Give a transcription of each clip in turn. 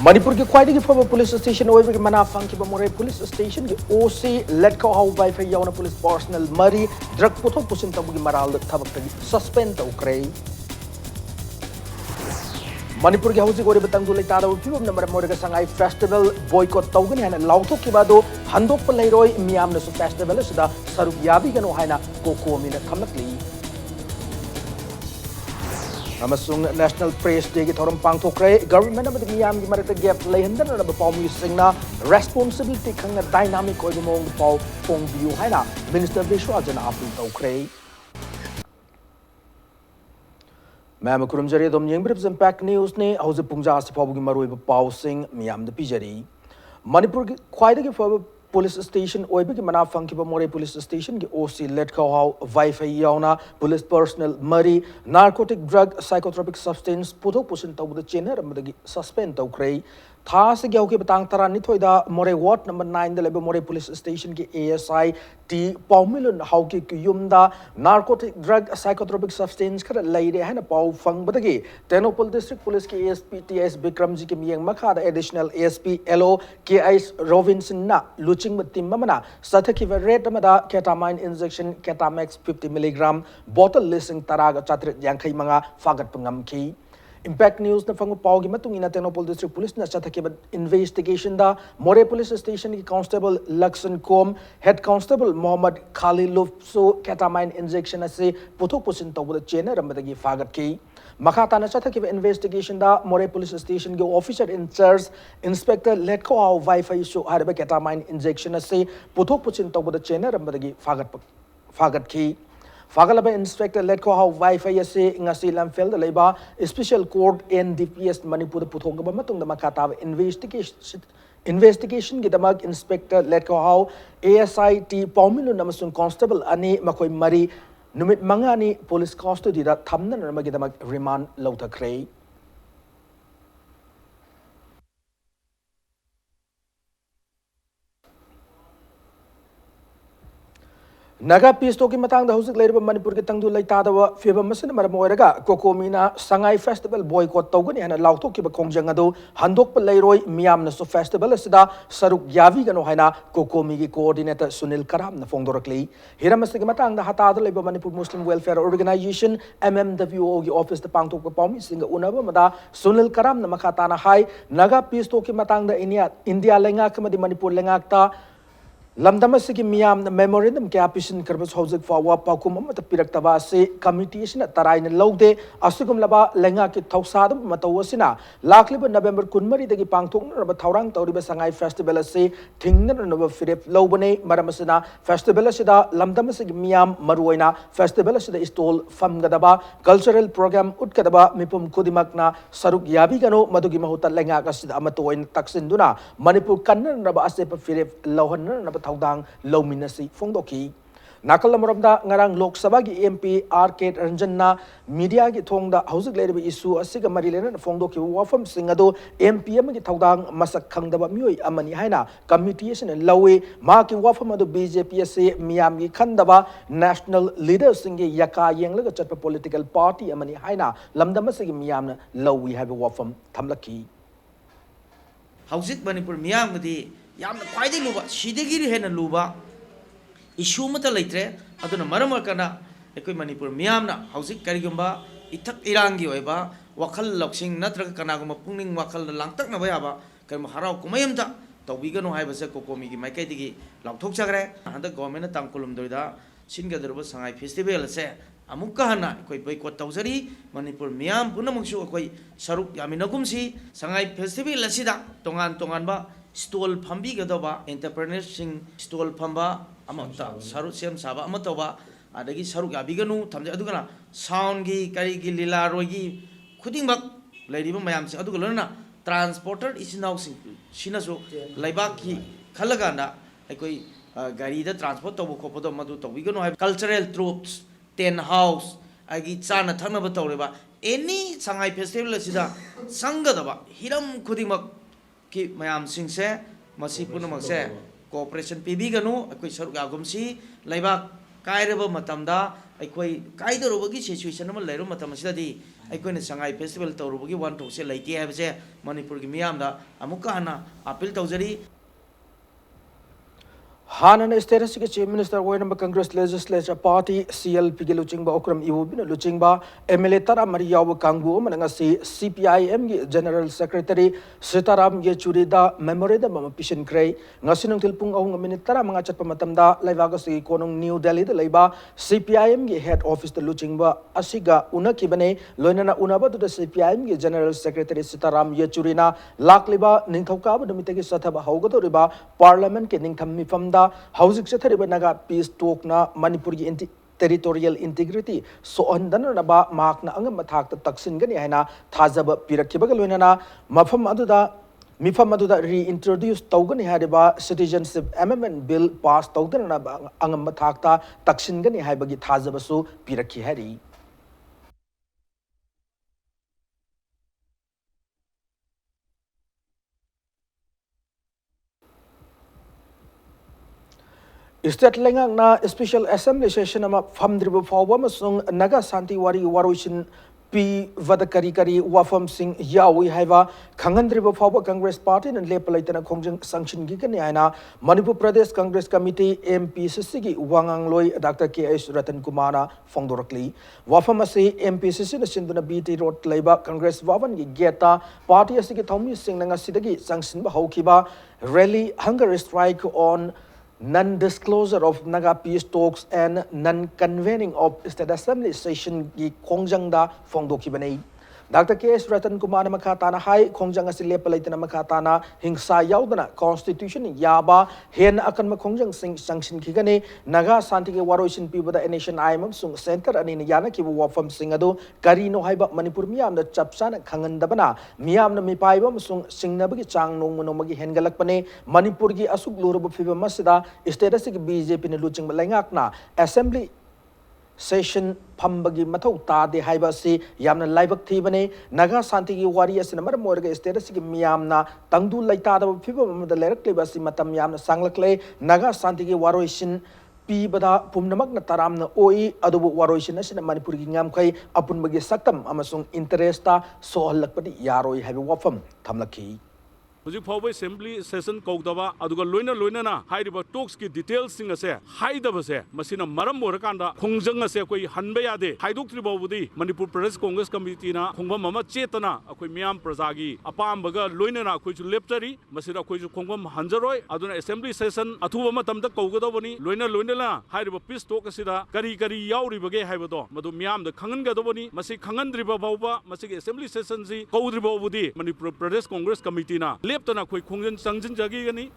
Manipur के ख्वाइदगी फब police station ओइबगे मना फंकिब मोरे police station के ओसी लेटको हाउ वाइफाई यावना पुलिस पर्सनल मरी ड्रग पुथो पुसिन तबुगी मराल थबक्तगी सस्पेंड तौक्रे मणिपुर के हौजिक ओरिब तंगदु लेतादो फिबम नंबर मोरगा संगाई फेस्टिवल बॉयकॉट तौगनी हाना लाउथोकिबादो हंदोप लेरोय मियामनसु फेस्टिवल सिदा सरुक याबिगनो हाना कोकोमिना थमलकली अमसुंग नेशनल प्रेस डे की थौरम पांगथोक्रे गवर्नमेंट अमद मियाम की मरत गैप लेहंदन रब पाउमी सिंगना रेस्पॉन्सिबिलिटी खंग डायनामिक ओइब मोंग पाउ फोंगबियु हाइना मिनिस्टर विश्वाजन अपील तौक्रे मैम कुरुमजरी दम येंब्रिब्स इम्पैक्ट न्यूज ने हौजे पुंजा सिफाबुगी मरोइब पाउसिंग मियाम द पिजरी मणिपुर की ख्वाइदगी फब पुलिस स्टेशन ओइबगी मना फंकिब मोरे पुलिस स्टेशन की ओसी लेटको हाउ वाइफाई यावना पुलिस पर्सनल मरी नार्कोटिक ड्रग साइकोट्रोपिक सब्सटेंस पुथोक पुसिन तौबद चेनर अमदगी सस्पेंड तौक्रे था से ग्याउके बतांग तरा निथोइदा मोरे वार्ड नंबर 9 द लेबे मोरे पुलिस स्टेशन की एएसआई टी पाउमिलन हाउके युमदा नार्कोटिक ड्रग साइकोट्रोपिक सब्सटेंस खर लेरे हैन पाउ फंगबदगी तेनोपल डिस्ट्रिक्ट पुलिस के एएसपी टीएस विक्रम जी के मियंग मखादा additional ASP LO KS Robinson ना लुचिंग टीम मना सथकी रेट मदा केटामाइन इंजेक्शन केटामैक्स 50 मिलीग्राम बोतल लिसिंग तराग चात्र यांखई मंगा फागत पंगमखी इम्पैक्ट न्यूज ने फंग पाव की मतुंग इन तेनोपल डिस्ट्रिक्ट पुलिस ने चथके इन्वेस्टिगेशन दा मोरे पुलिस स्टेशन की constable Laxman Kom head constable Mohammad खालिलुफसो केटामाइन इंजेक्शन से पुथोक पुसिन तौबद चेनर रमदगी फागत की मखाताना चथके इन्वेस्टिगेशन दा मोरे पुलिस स्टेशन के officer incharge inspector Letkho Hao Vaiphei सो हरबे केटामाइन इंजेक्शन से पुथोक पुसिन तौबद चेनर रमदगी फागत की फागलब इंस्पेक्टर लेटको हाउ वाइफाई से ngasi lamfel लेबा स्पेशल कोर्ट एनडीपीएस मणिपुर पुथोगब मतुंग मखाताब इन्वेस्टिगेशन की दमक inspector Letkho Hao ASI T पाउमिलो नमसुंग कांस्टेबल अने मखोय मरी नुमित मंगानी पुलिस कस्टडी दा थमनन रमगी दमक रिमांड लौथख्रे नागा पीस्तो की मतंग हौजिक लेरब मणिपुर के तंगदु लेतादव फिबम मसन मरम ओरगा कोकोमीना संगाई फेस्टिवल बॉयकॉट तौगनी हना लाउथोकिब खोंजंग अदो हंदोक लेरोय मियामनसु फेस्टिवल असिदा सरुक याविगनो हाइना कोकोमी की कोऑर्डिनेटर सुनील कराम न फोंदोरकली हिरमस के मतंग हताद लेब मणिपुर मुस्लिम वेलफेयर ऑर्गेनाइजेशन एमएमडब्ल्यूओ की ऑफिस द पांगथोक पाउमी सिंग उनब मदा सुनील कराम न मखाताना हाई नागा पीस्तो की मतंग इंडिया लेंगाक मदि मणिपुर लेंगाकता लमदम की मियाम मेमोरेंडम क्या पिसन करबस हौजिक फावा पाकुम अमत पिरक्तबा से कमिटी सिना तराइन लौदे असुगम लबा लेंगा की थौसाद मतवसिना लाखलिब नवंबर 19 दगी पांगथोंगनब थौरांग तौरिब संगाई फेस्टिवल से थिंगनब फिरेप लौबने मरमसिना फेस्टिवल सिदा लमदम की मियाम मरुइना फेस्टिवल सिदा स्टॉल फमगदबा कल्चरल प्रोग्राम उटकदबा मिपुम खुदिमकना सरुक याबिगनो मदुगी महुता लेंगा का सिदा अमतोइन तक्सिनदुना मणिपुर कन्ननब असेप फिरेप लौहननब थौदांग लौमिनसी फोंदोकी नाकल मरमदा ngarang लोक सभा की एमपी आर के रंजनना मीडिया की थोंगदा हौजिक लेरब इशू असिग मरिलेन फोंदोकी वाफम सिंग अदो एमपी एम की थौदांग मसक खंगदबा मियोय अमनी हाइना कमिटी सिन लौवे मा की वाफम अदो बीजेपी से मियाम की खंदबा नेशनल लीडर सिंग यका येंगलग चटप पॉलिटिकल पार्टी अमनी हाइना लमदम से मियाम लौवी हाइब वाफम थमलकी हौजिक मणिपुर मियाम गदी यामना ख्वाइदे लुबा सिदगिरि हेन लुबा इशू मत लेत्रे अदुना मरम करना एकोय मणिपुर मियामना हौजिक करिगुंबा इथक इरांगी ओइबा वखल लौसिंग नत्रग कनागुम पुंगनिंग वखल लांगतकनबा याबा करम हराव कुमयमता तौबिगनो हाइबसे कोकोमीगी माइकैदिगी लाउथोक जगरे हंद गवर्नमेंट तांकुलुम दोइदा सिनगदरबो संगाई फेस्टिवल से अमुक हना कोई बॉयकॉट तौजरी मणिपुर मियाम पुनमुसु कोई सरुक यामिनगुमसी संगाई फेस्टिवल असिदा तोंगान तोंगानबा स्टॉल फंबीगदबा एंटरप्रेन्योरसिंग स्टॉल फंबा अमता सरुक सेम साबा अमतोबा अदगी सरुक याबिगनु थमजे अदुगना साउंड की करीगी लीला रोगी खुदिंगबक लेरिबा मयाम से अदुगलना ट्रांसपोर्टर इसिनाउ सिनसु लेबाक की खलगाना कोई गाड़ी दा ट्रांसपोर्ट तब खोपदो मदु तौबिगनु है कल्चरल ट्रूप्स टेन हाउस आगी चाना थनब तौरेबा एनी संगाई फेस्टिवल सिदा संगदबा हिरम खुदिंगबक की मयाम सिंह से मसी पुनमक से कोऑपरेशन पीबीगनु अकोई सरुक यागुमसी लेबाक कायरब मतमदा अकोई कायदरोबगी सिचुएशन अमा लेरो मतम सिदादी ꯑꯩꯈꯣꯏꯅ ꯁꯉꯥꯏ ꯐꯦꯁꯇꯤꯚꯦꯜ ꯇꯧꯔꯨꯕꯒꯤ ꯋꯥꯟꯊꯣꯛꯁꯦ ꯂꯩꯇꯦ ꯍꯥꯏꯕꯁꯦ ꯃꯅꯤꯄꯨꯔꯒꯤ ꯃꯤꯌꯥꯝꯗ ꯑꯃꯨꯛꯀ ꯍꯟꯅ ꯑꯄꯤꯜ ꯇꯧꯖꯔꯤ हाना स्टेट के चीफ मिनिस्टर होइनब कांग्रेस लेजिस्लेचर पार्टी CLP के लुचिंगबा ओक्रम इवुबिन लुचिंगबा MLA तरा मरी याव कांगबु मनंगसी CPIM की जनरल सेक्रेटरी सीताराम येचुरीदा मेमोरेंडम अम पिशनख्रे ngasi nungtil pung ahung minute tara manga chatpa matamda laibagasi konung New Delhi da leiba CPIM की head office da luchingba asiga unakibane loinana unaba da CPIM की general secretary Sitaram येचुरीना lakliba ningthauka ba numitegi sathaba haugadoriba parliament के ningtham mifamda Housing Secretary Naga Peace Talk na Manipur ki territorial integrity so andana na ba mak na angam mathak ta taksin gani haina thajaba pirakhiba loinana mifam aduda reintroduce tawgani hariba citizenship amendment bill pass tawdana na ba angam mathak ta taksin gani haibagi thajaba su pirakhi hari State lengang na special assembly session ama famdribu fawba masung naga santi wari waroishin pi vada kari wafam sing yawi haiva khangandribu fawba Congress party nan lepalaitana khongjang sanction gi kan yaina Manipur Pradesh Congress Committee MPCC gi wangang loi Dr. KS Ratan Kumara fongdorakli wafam ase MPCC na sinduna BT road leiba Congress wawan gi geta party asigi thomi sing nanga sidagi sanction ba haukiba rally hunger strike on non-disclosure of Naga peace talks and non-convening of State Assembly session ki Kongjang da fongdokibanei. Dr. K.S. Ratan Kumar Makatana Hai Kongjang Asile Palaitana Makatana Hingsa Yaudana Constitution Yaba Hen Akan Makongjang Sing Sanction Kigane Naga Santiki Waroishin Piba the Nation Imam Sung Center and in Yana Kibu Wafam Singado Karino Haiba Manipur Miam the Chapsan Kangandabana Miam the Mipaibam Sung Singnabaki Chang no Monomagi Hengalakpane Manipurgi Asuk Lurubu Fiba Masida Statusik BJP Luching Malangakna Assembly session pambagi mathau tade haiba si yamna laibak thibane naga santi gi wari asina mar morga status gi miyamna tangdu laita da phiba mamda lerak leba si matam yamna sanglakle naga santi gi waroisin pi bada pumnamak na taram na oi adubu waroisin asina manipur gi ngam khai apun bagi saktam amasung interesta sohallakpadi yaroi haiba wafam thamlakhi Hujik Fawa Assembly session Kaudava, Aduga Loina, Haidiba talks ki details sing ase, Haidavase, Masina Maram Morakanda, Kongjanga se, Koi Hanbayade, Haiduk Tribodi, Manipur Pradesh Congress Committee na, Kongba Mama Chetana, Akoi Miam Prasagi, Apambaga, Loina, Kuju Leptari, Masira Kuju Kongam Hanjaroi, Aduna Assembly session, Atuma Tamda Kaugadavani, Loina, Haidiba Peace Talk Asida, Kari Yauri Bage Haibado, Madu Miam the Kangan Gadovani, Masi Kangan Driba, Masik Assembly session, Kaudribodi, Manipur Pradesh Congress Committee na. Leptana koi khongjang sangjin jagi gani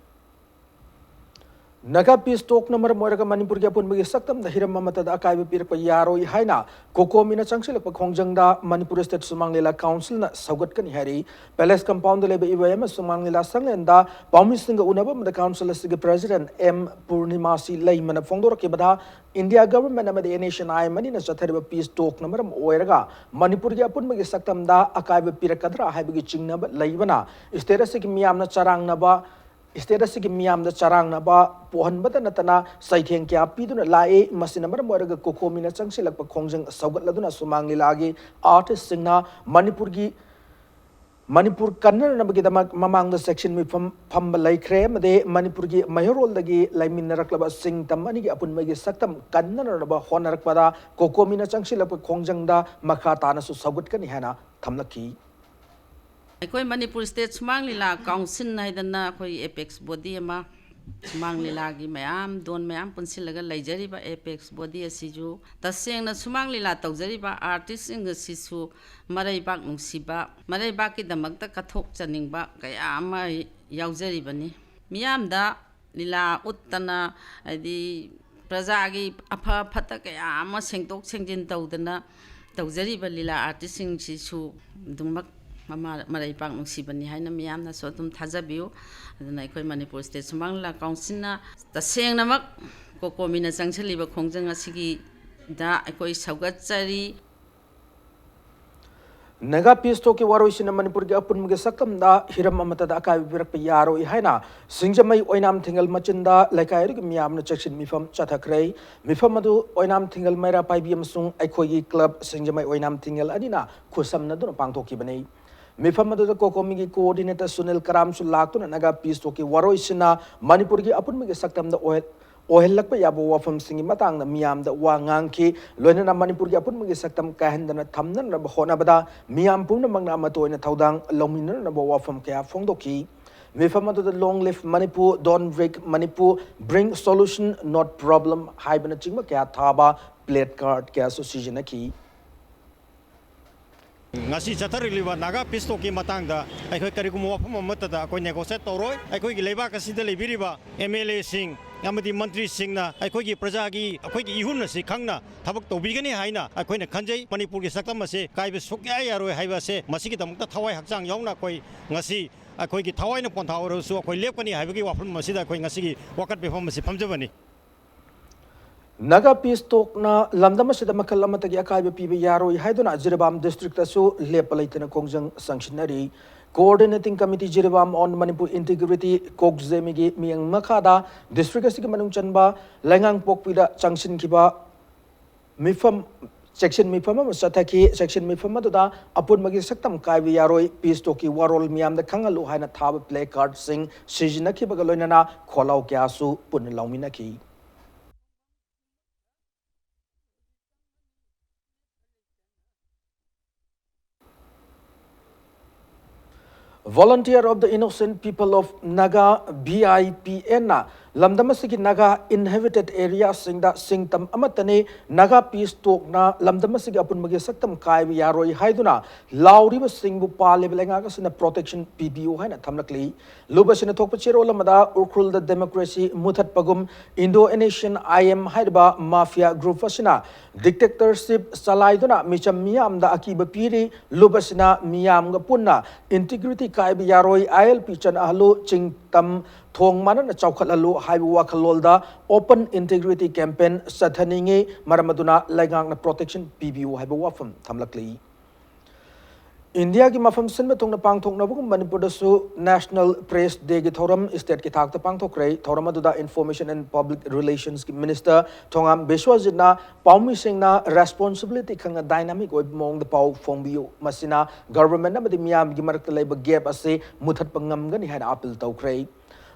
Naga peace talk number moiraga Manipur gi apun bagi saktam da hiram mamata da akai pir pa yaroi haina kokomi na changsil pa khongjang da Manipur State Sumanglela Council na saugat kan hari palace compound lebe iwayam Sumanglela sanglen da pawmi singa unaba da council asigi president M Purnimasi Laimana fongdor ke bada India government amadi nation ai mani na chathariba peace talk number oiraga Manipur gi apun bagi saktam da akai pir kadra haibagi chingna ba laibana status ki miyam na charang na ba status ki miyam da charang na ba pohan bada natana saitheng kya piduna lae masina mar moraga kokomi na changsilak pa khongjang saugat laduna sumangli lagi artist singna Manipur Kannada na bagidama mamang da section mi pam laikre made Manipur gi mayorol dagi laimin naraklaba sing tamani gi apun magi saktam Kannada na ba honarak pada kokomi na changsilak pa khongjang da makata na su saugat kan hana thamlaki Koi Manipur State Sumanglila Council naidana koi apex body ama Sumanglila gi mayam don mayam punsilaga laijariba apex body asiju taseng na Sumanglila tawjariba artist ing sisu maraibak nungsiba maraibak ki damakta kathok chaningba kaya ama yaujaribani miyamda lila uttana adi prajagi apha phata kaya ama sengtok sengjin tawdana tawjariba lila artist ing sisu dumak Mama Maraipak Nungsibani Haina Miam na Sotum Tazabiu, and I call Manipur State Sumangla Council, the same Namak, Kokomina Sangsaliba Kongjanga Sigi, da I call Saugatsari. Naga pisto ki waro isina Manipur ki apun muge sakam da hiram amata da akai birak pe yaro I haina singjamai oinam thingal machinda laikai ri miyam na section mifam chathakrai mifam adu oinam thingal maira pai bi amsung aikoi gi club singjamai oinam thingal anina khusam na dun pangthoki banei mifam adu da kokomi gi coordinator Sunil Karam su laktuna naga pisto ki waro isina Manipur ki apun muge sakam da ohelakpa yabo wafam singi matang na miyam da wa ngangki loina na Manipur ki apun mugi saktam kahen na thamnan na khona bada miyam pum na mangna amato na thaudang lomin na bo wafam kya phongdoki mifam adu the long live Manipur don't break Manipur bring solution not problem haibana chingma kya thaba plate card kya association ki ngasi chathariba naga pisto ki matangda aikoi karigum wafam amata koi negotiate toroi aikoi gi leiba kasida leibiriba MLA sing amadi mantri singna aikoi gi praja gi aikoi gi ihun si khangna thabak tobigani haina aikoi na khanjai Manipur gi saktam ase kaibe sukya yaroi haiba se masigi damukta thawai hakjang yauna koi ngasi aikoi gi thawai na ponthauro su aikoi lepkani haibagi wafam masida aikoi ngasi gi wakat befam masi phamjabani Naga Pistok na Lamdam Sida Makalamata Akai Pibi Yaro Haiduna Jirabam district asu Lepalaitana Kongjang sanctionary coordinating committee Jirabam on Manipur integrity Kokzemigi Miang Makada district Asimanung Chanba Langang Pokpida Junction Kiba Mifam section Mifama Sataki section Mifamada Apun Magi Saktam Kaivi Yaroi Pistoki Warol Miam the Kangalu Hana Tab play card sing Sijinaki Bagalonana Kolau Kiasu Punilauminaki Volunteer of the Innocent People of Naga BIPN Lamdamasiki Naga inhabited area singda singtam amatane Naga peace talk na Lamdamasiki apun magi saktam kai yaroi haiduna lauriba singbu pale belenga sina protection PBO haina thamlakli lubasina thokpa chero lamada urkhul the democracy muthat pagum Indo-Indonesian IM haidba mafia group fasina dictatorship salaiduna micham miyam da akiba piri lubasina miyam ga punna integrity kai yaroi ILP chan ahlu chingtam thong manan chawkhalalu haibu wakhalolda open integrity campaign sathaninge maramaduna laigang na protection PBO haibu wafam thamlakli India ki mafam sinba thongna pangthok na bugum Manipur da su National Press Day ki thoram state ki thakta pangthok rei thoram aduda information and public relations ki minister thongam Beshwajit na paumi sing na responsibility khanga dynamic oi mong da pau phongbiu masina government na madi miyam gi marakta leiba gap ase muthat pangam gani haina appeal tawkrei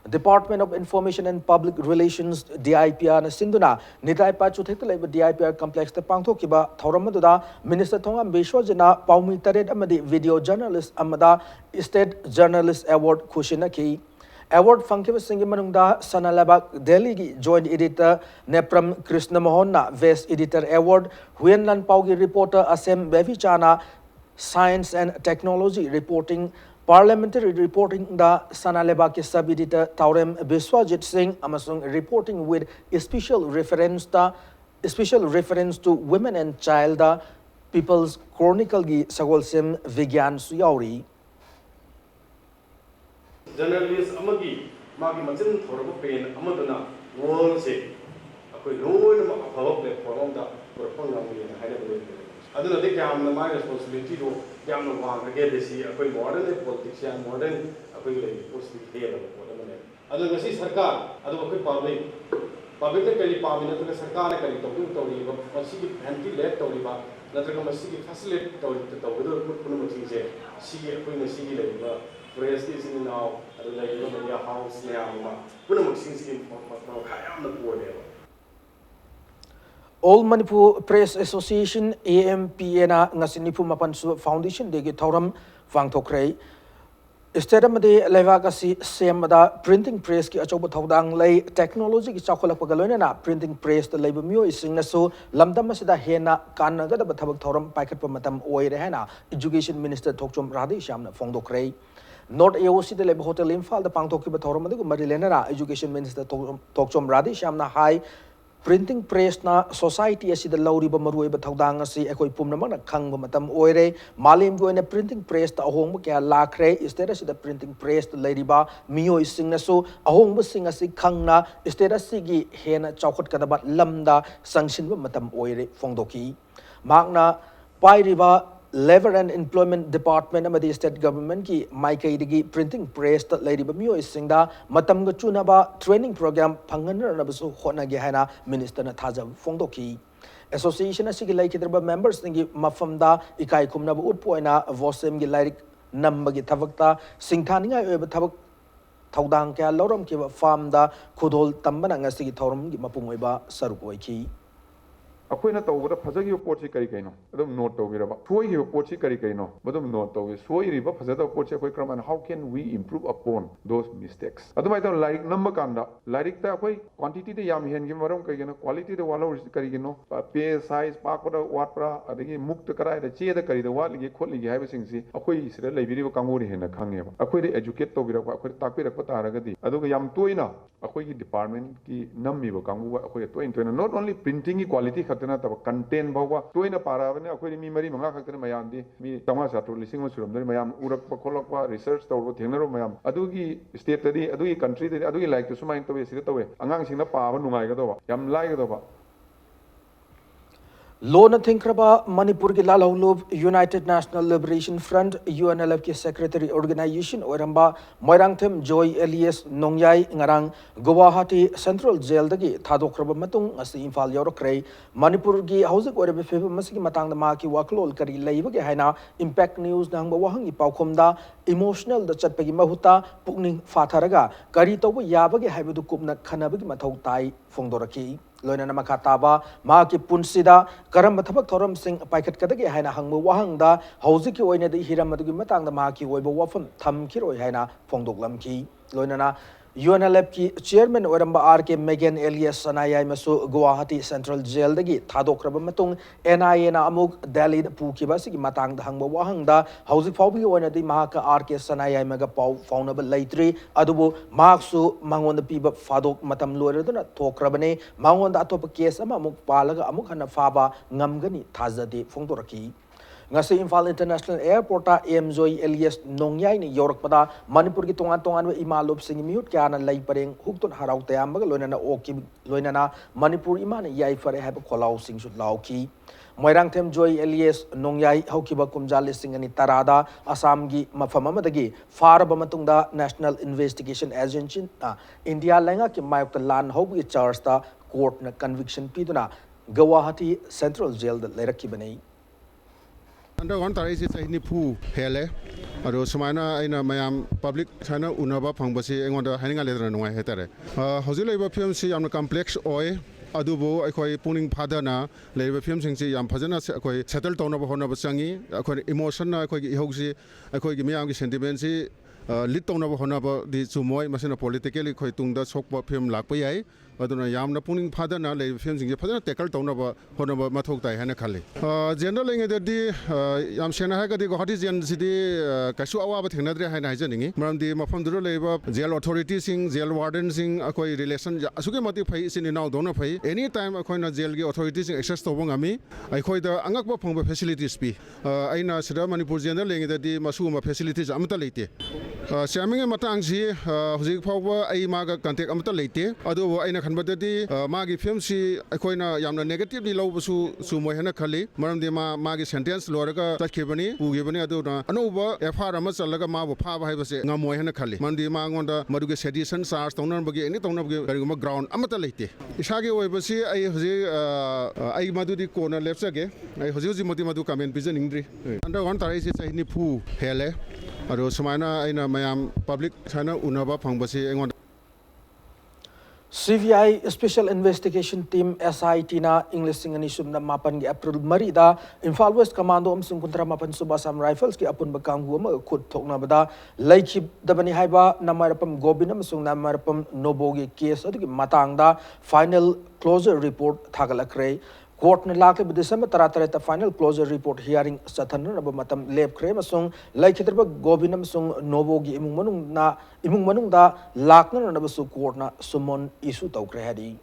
Department of Information and Public Relations DIPR na sinduna nitai pa chuthek laiba DIPR complex ta pangthokiba thoramadda Minister Thongam Beshwajina paumi taret amadi video journalist amada State Journalist Award khushinaki Award fangkiba singi manungda Sanalabak Delhi gi Joint Editor Nepram Krishna Mohan na Best Editor Award Huyenlan Paugi Reporter Asem Bevichana Science and Technology Reporting Parliamentary reporting the Sanaleba ke sub-editor Taurem Biswajit Singh amasung reporting with special reference to women and child the People's Chronicle gi sagolsem vigyan suyauri journalist amagi magi machin thorba pen amaduna world se akoi loina ma phawak le forum da porpang ngamli haina bole aduna de kyamna my responsibility do kyamna wang ge desi akoi modern politics ya modern akoi le post ke la modern ne aduna ngasi sarkar adu akoi public ne kali pamina to sarkar ne kali to ri ba masi ki anti let to ri ba natraga masi ki facilitate to do punu maching je si akoi masi ki le ba press ki sin now adu le ba ya house ne ama punu maching si ma khayam na po ne All Manipur Press Association AMPNA ngasinipu mapansu foundation degi thoram fangthokrei Stadium de levagasi semada printing press ki achoba thodang lei technology ki chakholak pagaloina na printing press the labor mio isingna so lamdam asida hena kanaga da thabak thoram paikhat pa matam oi re hena education minister thokchom radhi shamna fongdokrei North AOC de labor hotel Imphal da pangthokki ba thoram de marilena na education minister thokchom radhi shamna high printing press na society asi the lauri ba marui ba thodang asi ekoi pumna na khang ba matam oire malim go na printing press ta ahong ba kya lakre instead asi the printing press the lady ba mio sing na so ahong ba sing asi khang na instead asi gi hena chawkhat ka ba lamda sangshin ba matam oire fongdoki magna pai riba Labor and Employment Department amadi State Government ki maikaidagi printing press ta lairiba miyoi singda matamga chunaba training program phanganranabasu honage haina minister na thaja phongdoki. Association asigi laikidrba members ningi mafamda ikai khumnaba utpoina vosem gi lairik nambagi thabakta singthaninga oiba thabak thaudang kya loram ki farm da khudol tambana ngasigi thorum gi mapung oiba saruk oiki. अखोइना तौबदा फजगिबो पोटसी करी कइनो अदम note तौबिरबा सोइगिबो पोटसी करी कइनो बदम नोट तौबि सोइरिबा फजदा पोटसी अखोइ क्रमन how can we improve upon those mistakes अदुमाइ त लाइक नंबर कांदा लाइक ता अखोइ क्वांटिटी दे याम हेन गे मरम कइगेनो क्वालिटी दे वालो करिगिनो पे साइज पाकपदा वाटपरा अदगी मुक्त कराय दे चेदा करी दे वालिगे खोलिगे हाइबे सिंगसी अखोइ सिदा लेबिरिबो कांगोरि हेन खांगेबा अखोइ दे एजुकेट तौबिरबा अखोइ ताकपिरक तारगदि अदुगा याम तोइना अखोइ की डिपार्टमेंट की नम्मिबो कांगु अखोइ तोइन तोइन नॉट ओनली प्रिंटिंग की क्वालिटी खतना तब कंटेंट भावा तोइना पाराबने अखोइ मी मरी मंगा खतने मयामदी मी तमा सातो लिसिंग सुरमदरि मयाम उरक खोलक रिसर्च तौरो थेंगनरो मयाम अदुगी स्टेट तदी अदुगी कंट्री तदी अदुगी लाइक तो सुमाइन तवे सिदा तवे अंगांग सिंगना पाबा नुंगाइगदोबा याम लाइगदोबा Lona Thinkraba Manipur ki Lalholub United National Liberation Front UNLF ki Secretary Organization Oramba Moirangthem Joy Elias Nongyai ngarang Guwahati Central Jail dagi thadokraba matung asi Imphal yorokre Manipur ki hauzik orebe febe masigi matang ma ki waklol kari leiba ge haina Impact News nang bawahangi paukhumda emotional da chatpagi mahuta pukning fatharaga kari tobu yabagi haibedu kupna khanabagi mathau tai phongdoraki Loina Makataba, Maki Punsida, Karam Tabak Toram Sing, Paket Kataki Hana Hangmu Wahanga, Hausiki Oina the Hiramadu Matang the Maki Webo Wafam, Tam Kiro Hana, Fongdoglamki, Loinana, UNLF ki Chairman Oramba RK Megan Elias Sanaya Masu Guwahati Central Jail dagi Thadokraba Matung NIA na Amuk Delhi Pukibasi Matang the Hangma Wahanga Hausi Fabi Oina the Mahaka RK Sanaya Mega Pau Faunable Laitri Adubu Maksu Mangon the Piba Fadok Matam Lurana Tokrabane Mangon the Atop case Amuk Palaga Amukana Faba Ngamgani Tazadi Fongdoraki. Ngasi Imphal International Airport ta Joy Elias Nongyai ni Yorkpada Manipur ki tongan imalop sing miut kana lai pareng huktun harau tayambaga loinana oki loinana Manipur imana yai fare have kholau sing sut lauki Moirangthem Joy Elias Nongyai haukiba kumjal sing ani tarada Assam gi mafam amadagi faraba matungda National Investigation Agency India lenga ki mayok lan hobi charge ta court na conviction piduna Guwahati Central Jail da leraki banai Under one tar is ni pu hele aro sumaina aina mayam public sana unaba phangbasi engonda haninga ledra nungai hetare hojulaiba film si yamna complex oi adubo akhoi puning phadana leiba film sing si yam phajana akhoi settle tawna ba hona ba changi akhoi emotion na akhoi gi ihogsi akhoi gi miyam gi sentiment si lit tawna ba hona ba di chumoi masina politically khoi tungda sokpa film lakpa yai aduna yamna puning phadana le film sing phadana tackle tawna ba hona ba mathok tai hana khali general ing de yam sena ha ga di Guwahati gen city kasu awa ba thengna dre haina hajaningi maram di mafam duro leba jail authority sing jail warden sing akoi relation asuke mati phai sin now dona phai any time akoi na jail gi authority sing access to bong ami akoi da angak ba phongba facilities pi aina sida Manipur general ing de masu ma facilities amata leite Shaming matang si hujik phawba ai maga contact amata leite adu aina khanbadadi magi film si akoina yamna negatively lawbasu sumoi hana khali maram de magi sentence loraga takhibani pugibani adu na anuba FR ama chalaga ma bu pha ba haibase ngamoi hana khali mandi ma ngonda maduge sedition charge tawnan bagi ani tawna bagi gariguma ground amata leite isage oibasi ai hujik ai madudi kona lepsage ai hujik moti madu comment pijaningdri under one tarai si chai ni phu hele aro sumaina aina mayam public sana unaba phangbasi engon CVI Special Investigation Team SIT na English singani sumna mapan gi April marida Imphal West Commando amsung kuntra mapan Subasam Rifles ki apun bakanggu ma khut thokna bada laikhib dabani haiba namarapam Gobina amsung namarapam Nobogi case adu ki matangda final closure report thagalakre Court ne lakle December taratare ta final closure report hearing sathan na matam lab kre masung laikhitrba Gobinam sung Nobogi imung manung da lakna na basu court na summon issue tawkre hadi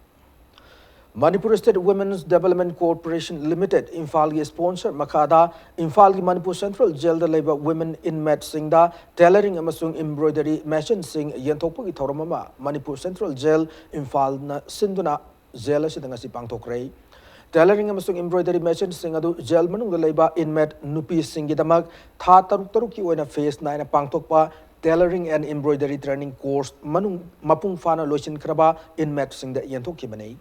Manipur State Women's Development Corporation Limited Imphal gi sponsor makada Imphal gi Manipur Central Jail da leba women inmate sing da tailoring amasung embroidery machine sing yenthokpa gi thoramama Manipur Central Jail Imphal na sinduna jail asidanga si pangthokre tailoring अमसुंग embroidery machine सिंग अदु jail मनुंग लेबा inmate नुपी सिंगिदमक था तरुक की ओइना phase nine पांगथोकपा tailoring and embroidery training course मनुंग मपुंग फाना लोइसिनख्रबा इनमेट सिंग यंथोखिबने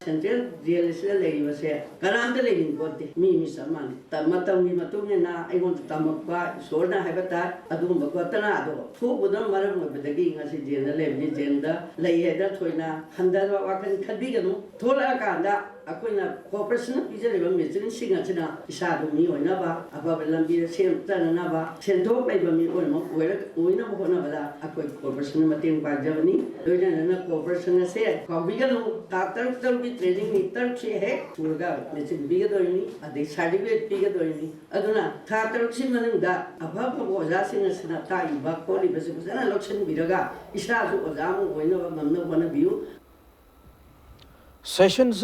Central jail is a lady was here. Karanda living body, me, Miss Amani. Tamatam, Matumina, I want to Tamakwa, Sorna Habitat, Adum Batanado. Who would not matter with the king as a general agenda, lay that when a hundred wakan Kadigano, Tola Kanda, Aquina, Corporation, is a little missing signature, Isadu me or Nava, above Lambi, same Tananava, Sento, maybe me or no, where we know Honava, a quick corporation, Matin by Germany, Luna corporation said, Convigano, Tata, training ni tar che hai turga mesin biga doini ade certificate biga doini aduna tha tar si mananga abha ko oja sing sina ta iba ko li bese sana lokshan biraga isa su oja mu oina mamna bana biu Sessions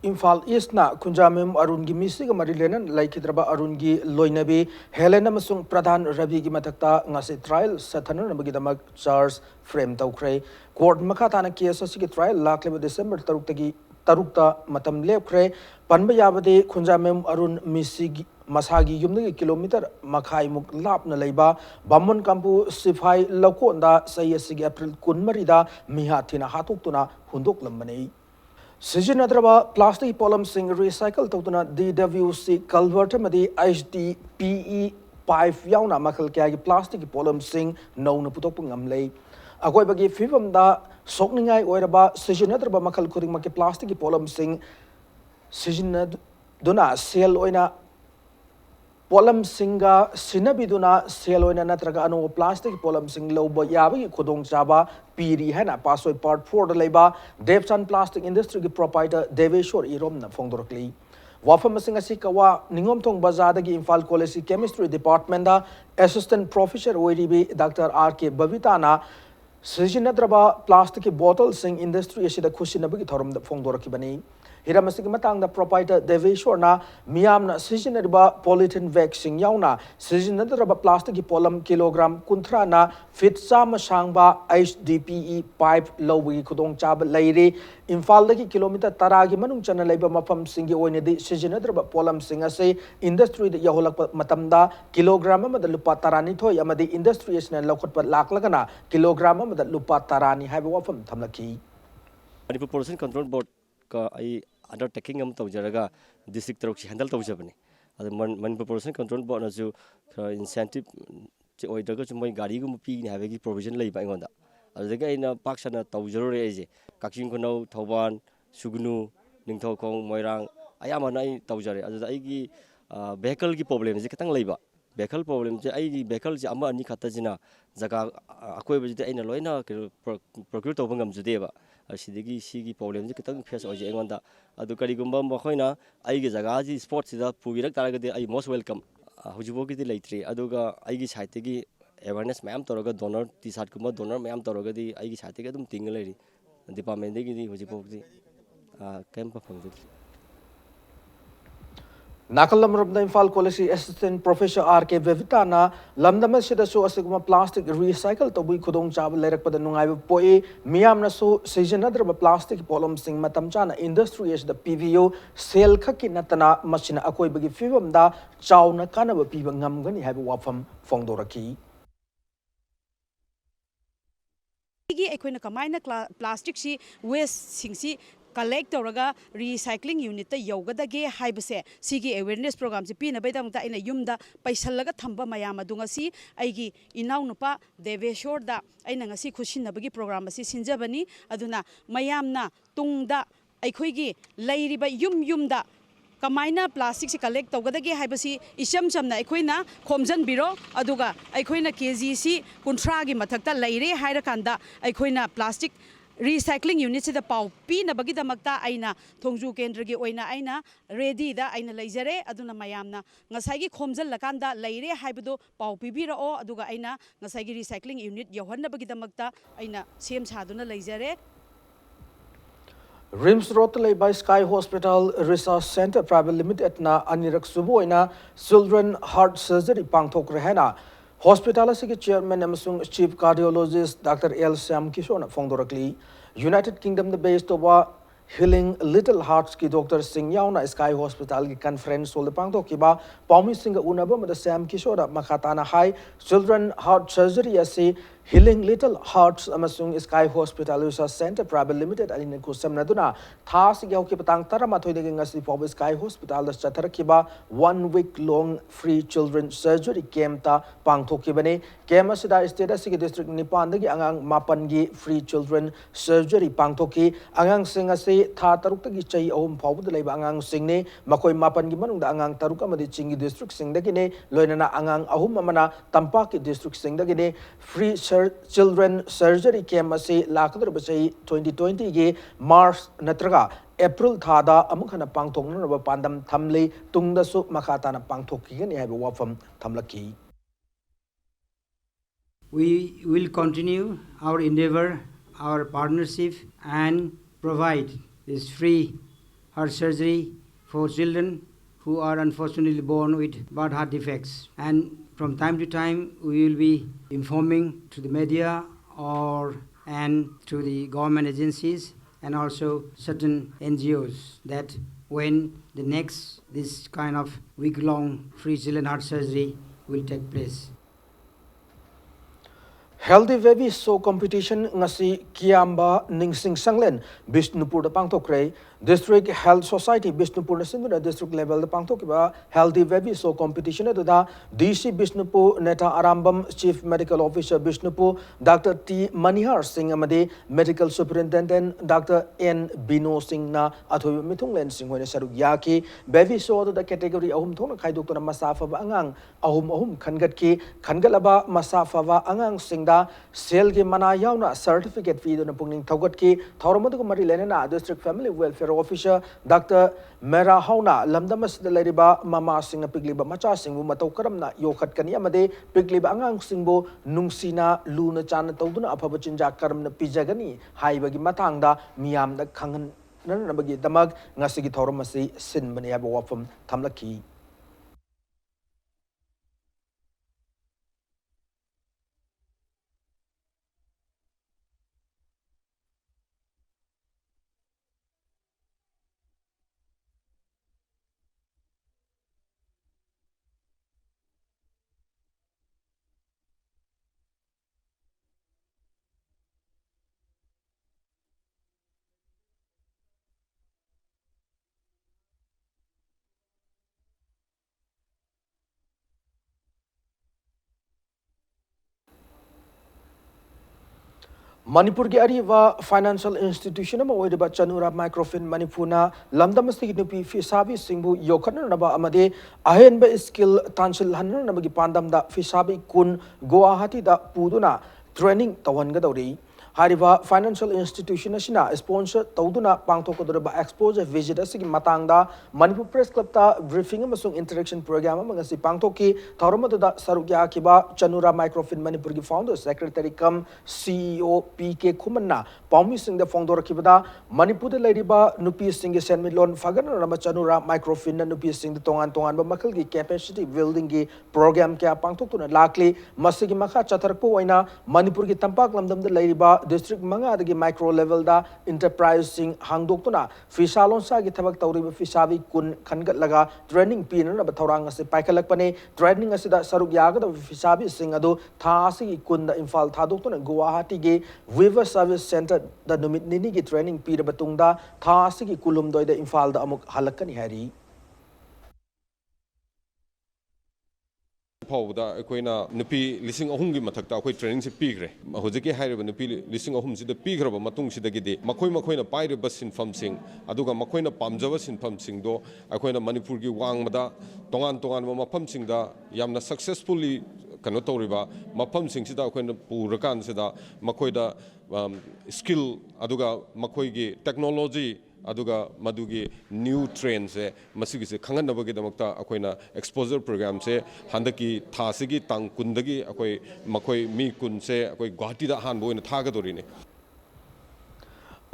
Imphal East na Kunjamim Arungi Misig Marilenan Laikidraba Arungi Loinabi Helena Masung Pradhan Ravi Gimatakta Ngasi trial Satanan Magidamak Charles Frame Taukre Court Makatana Kiasaki trial Lakle December Tarukta Matam Lepre Panbayabade Kunjamim Arun Misig Masagi Yumni kilometer Makai Muk Lapna Leba Bamon Kampu Sifai Lakonda Sayasig April Kunmarida Mihatina Hatuktuna Hunduk Lamane Sijanadra plastic polymer sing recycle totuna DWC culvert madi HDPE pipe yauna makal kya plastic polymer sing no na putok ngamlei agoi bagi fivam da sokningai oiraba sijanadra makal kuring make plastic polymer sing sijanad duna sel oina polymer singa sinabiduna sel oina natraga anu plastic polymer sing lobo yabi khudong chaba Piri Hana Pasoi Part 4 the Leba, Devchan Plastic Industry proprietor Deveshwar Irom na Fongdorkli. Wafam Singashikawa, Ningom Tong Bazadagi Infal College Chemistry Department, Assistant Professor OEDB Dr. R.K. Bavitana, Sijinadraba Plastic Bottle Sing Industry Ashida Kushinabagi Thorum the Fongdorkibani. Hiramasig matang the proprietor Deveshwar na Miam na Sijinadaba Polythene Vaccine Yauna, Sijinadraba Plastic Polam Kilogram Kuntra na Fitsam Shangba HDPE Pipe Lowi Kudong Chab Lairi, Infalaki Kilometer Taragi Manung Channel Labor Mapam Singi Oinedi, Sijinadraba Polam Singase, Industry the Yaholak Matamda, Kilogram of the Lupa Tarani Toy, Amadi Industry is Lokot Laklagana, Kilogram of the Lupa Tarani have Wafam Tamlaki. Manipur Pollution Control Board ka ai undertaking am tawjaraga district tarok handle tawjabani adu Manipur Pollution Control Board na ju incentive che oidaga chu moi gari gu pi ni habegi provision lei ba ingonda adu ga ina paksana tawjarore eje kakjing kono thoban sugnu ningthau khong moirang ayama nai tawjare adu ai gi vehicle gi problem je katang leiba vehicle problem je ai vehicle je ama ani khata jina jaga akoi ba je aina loina procure tawbangam judeba Sidigi Sigi problem face or Jengonda, Adukarigumba Mohoina, Aigi Zagazi, sports is up, Puvirak Taragade, I most welcome. Hujuboki the Latri, Aduga, Aigis Hatigi, awareness Mam Toroga donor, Tisakuma donor, Mam Torogadi, Aigis Hatigadum Tinglady, Department Digi, Hujuboki, Camp of Nakalam Rabda Infal College Assistant Professor R.K. Bavitana, Lamdamas Shidaso Asigma Plastic Recycle to we Kudong Chab Lerek Padanungai Poe, Miamna so Sijanadra Plastic Polum Sing Matamchana Industry as the PVO, Sel Kaki Natana Machina Akoi Bagi Fivum da, Chow Nakana Pivangam Gani have Wafam Fongdoraki. Equina Kamina plastic si waste singsi collect tawraga recycling unit ta yogadage haibase sigi awareness program si pina baidam ta ina yumda paisallaga thamba mayam adunga si aigi inaw nupa Deveshwar da aina ngasi khushinabagi program si sinjabani aduna mayamna tungda aikhoigi lairiba yumda Kamaina plastic si collect tawgadage haibasi isam chamna aikhoina khomjan biro aduga aikhoina kg si kunthra gi mathakta laire hairakanda aikhoina plastic recycling unit se da pau pi na bagi damakta aina thongju kendra gi oina aina ready da aina leijare aduna mayamna ngasai gi khomjal lakanda leire haibado pau pibira o aduga aina ngasai gi recycling unit yohanna bagi damakta aina sem saduna leijare Rims Road by Sky Hospital Research Center Private Limited na anirak suboina Children Heart Surgery pangthok rehena Hospital asigi chairman amasung chief cardiologist Dr. L. Sam Kishore na phongdorakli United Kingdom the based over Healing Little Hearts ki Dr. Singh yauna Sky Hospital ki conference hol pangthok kiba Paumi Singh unaba mada Sam Kishore makatana high Children Heart Surgery asi Healing Little Hearts amasung Sky Hospital Research Center Private Limited alin kusam naduna thas yaw ki patang tarama thoidegi ngasi pob Sky Hospital das chatharakiba 1 week long free children surgery camp ta pangthokibane camp asida state asigi district nipan dagi angang mapan gi free children surgery pangthoki angang sing ase tha taruk tagi chai ahum phawbud leiba angang sing ne makoi mapan gi manung da angang taruk amadi chingi district sing dagi ne loinana angang ahum amana tampak ki district sing dagi ne free children surgery camp ase lakadar basai 2020 ge March natraga April thada amukhana pangthokna ba pandam thamle tungda su makhatana pangthokki gani haiba wafam thamlaki. We will continue our endeavor, our partnership, and provide this free heart surgery for children who are unfortunately born with bad heart defects. And from time to time, we will be informing to the media and to the government agencies and also certain NGOs that when the next this kind of week-long free children heart surgery will take place. Healthy Baby Show competition ngasi Kiamba Ningsing Sanglen Bishnupur da pangthokre District Health Society Bishnupur na sinduna district level da pangthokiba Healthy Baby Show competition da DC Bishnupur Neta Arambam Chief Medical Officer Bishnupur Dr. T Manihar Singh amade Medical Superintendent Dr. N Bino Singh na athoy mithunglen Singh hoina saruk yaki Baby Show da category ahum thona khaidok na masafa ba angang ahum khangat ki khangalaba masafa ba angang singda Sel ki mana yauna certificate fee na pungning thogat ki thauramadu ko mari lenena District Family Welfare Officer Dr. Mera Hauna lamdamas da leriba mama sing na pigliba macha singbu matau karam na yokhat kani amade pigliba angang singbo nungsina luna chan tawduna afaba chinja karam na pijagani haibagi matangda miyam da khangan na bagi damag ngasigi thauramasi sin bani aba wafam thamlaki. Manipur ki ariwa financial institution ama oidaba chanura microfin Manipurna lamdamasti nupi fisabi singbu yokhatna naba amade ahenba skill tansil hanna nabagi pandamda fisabi kun Guwahati da puduna training tawanga dawri Hariva financial institution asina sponsor tawduna pangthokodoraba exposure visit asigi matangda Manipur Press Club ta briefing amasung interaction program amangasi pangthoki thauramada sarugya kiba chanura microfin Manipur gi founder secretary kam CEO PK Khumanna Paumi Singh da founder kibada Manipur da leriba nupi Singh senmilon fagana rama chanura microfin na nupi Singh tongan ba makal gi capacity building gi program kya pangthokuna lakli masigi makha chatharpu oina Manipur gi tampak lamdam da leriba District Manga dagi micro level da enterprise sing hangdoktuna fisalon sa gi thabak tawriba fisabi kun khangat laga training pin na bathorang ase paikalak pane training asida saruk yaga da fisabi sing adu thasi kun da Imphal thadoktuna Guwahati gi River Service Center da numit nini gi training pi batungda thasi gi kulum doi da Imphal da amuk halakani hari Powda akoina nupi lising ahumgi mathakta akoi training se pigre hojike hairiba nupi lising ahum sida pigraba matung sida gidi makoina pairiba sinfam sing aduga makoina pamjaba sinfam sing do akoina Manipur gi wangmada tongan mafam singda yamna successfully kano toriba mafam sing sida akoina purakan sida makoida skill aduga makoigi technology aduga madugi new trends se masigi se khangan nabagi damakta akoina exposure program se handaki thasigi tang kundagi akoi mi kun se akoi Guwahati da han boina thaga dorini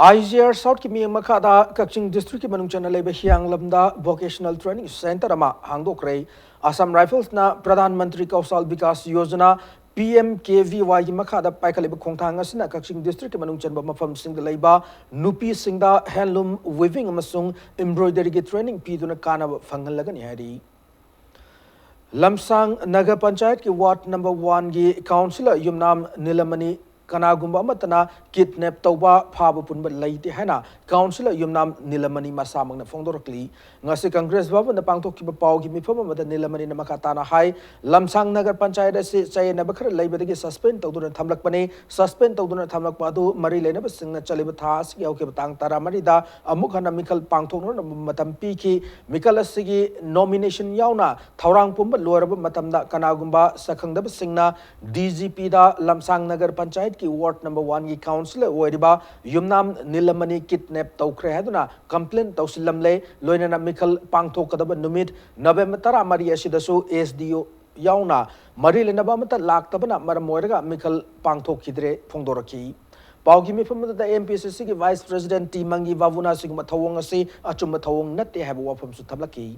IGR South ki mi makada Kaching District ki manung chana leba hiang lamda vocational training center ama hangdok rei Assam Rifles na Pradhan Mantri Kausal Vikas Yojana PMKVY ki makada paikaleba khongthang asina Kaching District ki manung chanba mafam sing da leba nupi singda handloom weaving amasung embroidery ki training piduna kana fangal lagani hari Lamsang Nagar Panchayat ki Ward number 1 ki councillor Yumnam Nilamani Kanagumba matana kidnap tauba phaba punba leite hana councillor Yumnam Nilamani masamang na fongdorkli ngasi Congress bhavan na pangthok ki pau ki mifama mata Nilamani na makatana hai Lamsang Nagar Panchayat se chay na bakhar leibadagi suspend tawduna thamlak pane suspend tawduna thamlak padu mari leina basingna chaliba thas ki auke batang tara mari da amuk hana mikal pangthok no matam pi ki mikal asigi nomination yauna thaurang pumba loiraba matamda Kanagumba sakhangda basingna DGP da Lamsang Nagar Panchayat ki Ward number 1 ki councillor oiriba Yumnam Nilamani kidnap tawkhre haduna complaint tawsilamle loinana mikal pangthokadaba numit November 10 mari asidasu SDO yauna mari lenaba mata laktabana maramoiraga mikal pangthokidre phongdoraki Paugi mi famada da MPCC ki Vice President Timangi Vavuna Sigma Thawong asi achuma thawong natte haba wafam su thablaki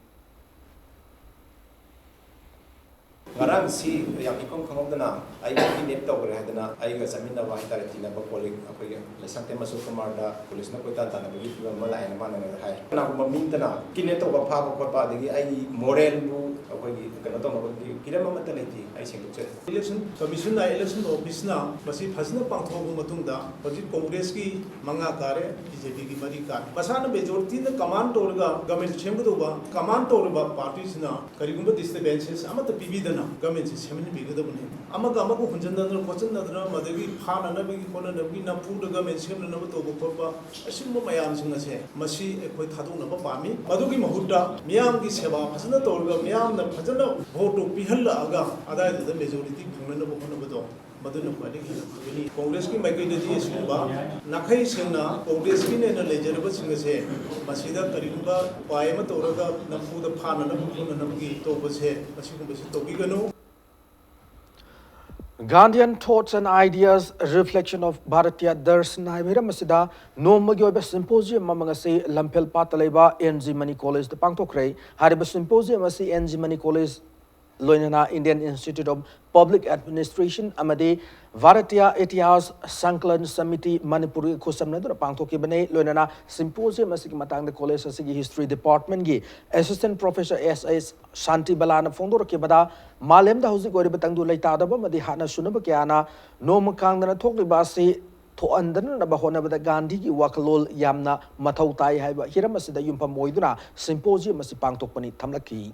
Ngarang si yang ikong kangomdana ay kinep taw gre hadana ay ga zamin na wahi tare tina ba poling akoy lesang tema su kamarda pulis na koy tanta na bi mala ay naman na hay na ko mamintana kinep taw ba pa ko pa digi ay moral bu akoy gana to mabag kila mamata leti ay singkut election commission na election office na basi phasna pangthok bu matungda hoji congress ki manga kare BJP ki mari kare basana majority na command torga government chemgu do ba command torba parties na karigumba disturbances amata pb dana government is seven big the one. Amagamaku Hunjandana, Kochandra, Madagi, Hana, Nabi, Konabi, Napu, the government, Sim, Navato, Kopa, Assume Mayam Singase, Masi, Equataduna Pami, Madugi Mahuta, Miam Giseva, Pasana Torga, Miam, the Pasana, Voto, Pihalla, Aga, Ada, the majority, Punanabokonabato. Maduna Padi, Congress की माइग्रेटी सुबा नखाई सेना कांग्रेस की ने लेजरब सिंगसे मसीदा करिबा poem तोरगा नफुद फाना नबुन नबगी तोबसे मसीगुबसे तोबिगनो Gandhian thoughts and ideas reflection of Bharatiya Darshan Haibira Masida no Magyoba Symposium Mamangase Lampel Pataleba NG Mani College the Pangtokre Hariba Symposium Asi NG Mani College Loinana Indian Institute of Public Administration Amade Bharatiya Itihas Sanklan Samiti Manipuri Kosamnadura Pangtoki Bane Loinana Symposium Asiki Matang the College Asiki History Department Gi Assistant Professor S.S. Shanti Balana Fondor Kibada Malem the Hosi Goribatangu Laitadaba Madi Hana Sunabakiana No Makangana Toki Basi to andana na bahona bada Gandhi ki wakalol yamna matautai haiba hiramasida yumpa moiduna symposium masi pangtokpani thamlaki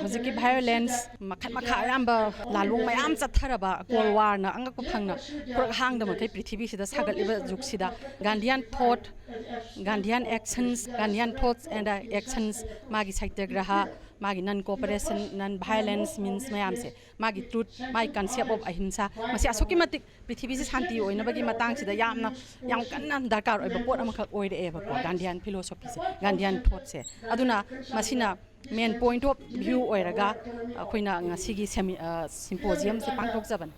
Hojiki violence makhat makha ayamba lalung mayam chatharaba Cold War na angak phangna purk hangda makai prithibhi sida sagal juk sida Gandhian thought Gandhian actions Gandhian thoughts and actions magi satyagraha magi non cooperation non violence means mayam se magi truth my concept of ahimsa masi asuki matik prithibhi se shanti oina bagi matang sida yam kanna darkar oiba pot amakak oide eba ko Gandhian philosophy se Gandhian thought se aduna masina main point of view oiraga akoina ngasigi symposium se pangthok jaban